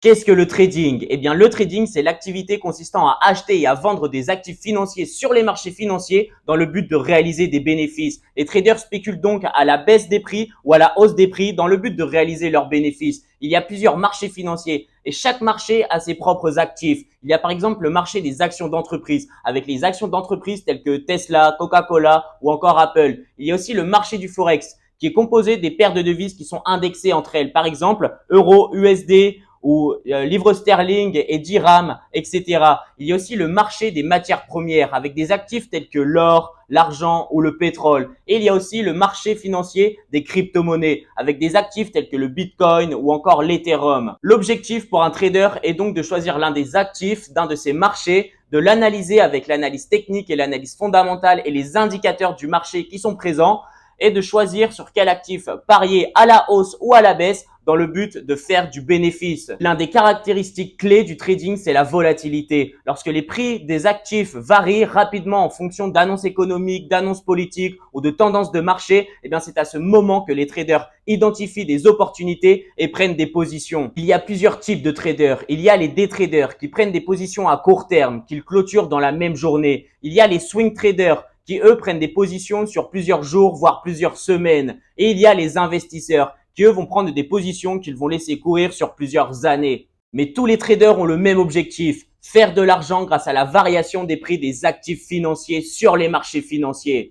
Qu'est-ce que le trading? Eh bien, le trading, c'est l'activité consistant à acheter et à vendre des actifs financiers sur les marchés financiers dans le but de réaliser des bénéfices. Les traders spéculent donc à la baisse des prix ou à la hausse des prix dans le but de réaliser leurs bénéfices. Il y a plusieurs marchés financiers et chaque marché a ses propres actifs. Il y a par exemple le marché des actions d'entreprise avec les actions d'entreprise telles que Tesla, Coca-Cola ou encore Apple. Il y a aussi le marché du Forex qui est composé des paires de devises qui sont indexées entre elles. Par exemple, euro, USD ou livre sterling et dirham, etc. Il y a aussi le marché des matières premières avec des actifs tels que l'or, l'argent ou le pétrole. Et il y a aussi le marché financier des crypto-monnaies avec des actifs tels que le Bitcoin ou encore l'Ethereum. L'objectif pour un trader est donc de choisir l'un des actifs d'un de ces marchés, de l'analyser avec l'analyse technique et l'analyse fondamentale et les indicateurs du marché qui sont présents et de choisir sur quel actif parier à la hausse ou à la baisse dans le but de faire du bénéfice. L'un des caractéristiques clés du trading, c'est la volatilité. Lorsque les prix des actifs varient rapidement en fonction d'annonces économiques, d'annonces politiques ou de tendances de marché, eh bien c'est à ce moment que les traders identifient des opportunités et prennent des positions. Il y a plusieurs types de traders. Il y a les day traders qui prennent des positions à court terme, qu'ils clôturent dans la même journée. Il y a les swing traders qui, eux, prennent des positions sur plusieurs jours, voire plusieurs semaines. Et il y a les investisseurs qui, eux, vont prendre des positions qu'ils vont laisser courir sur plusieurs années. Mais tous les traders ont le même objectif, faire de l'argent grâce à la variation des prix des actifs financiers sur les marchés financiers.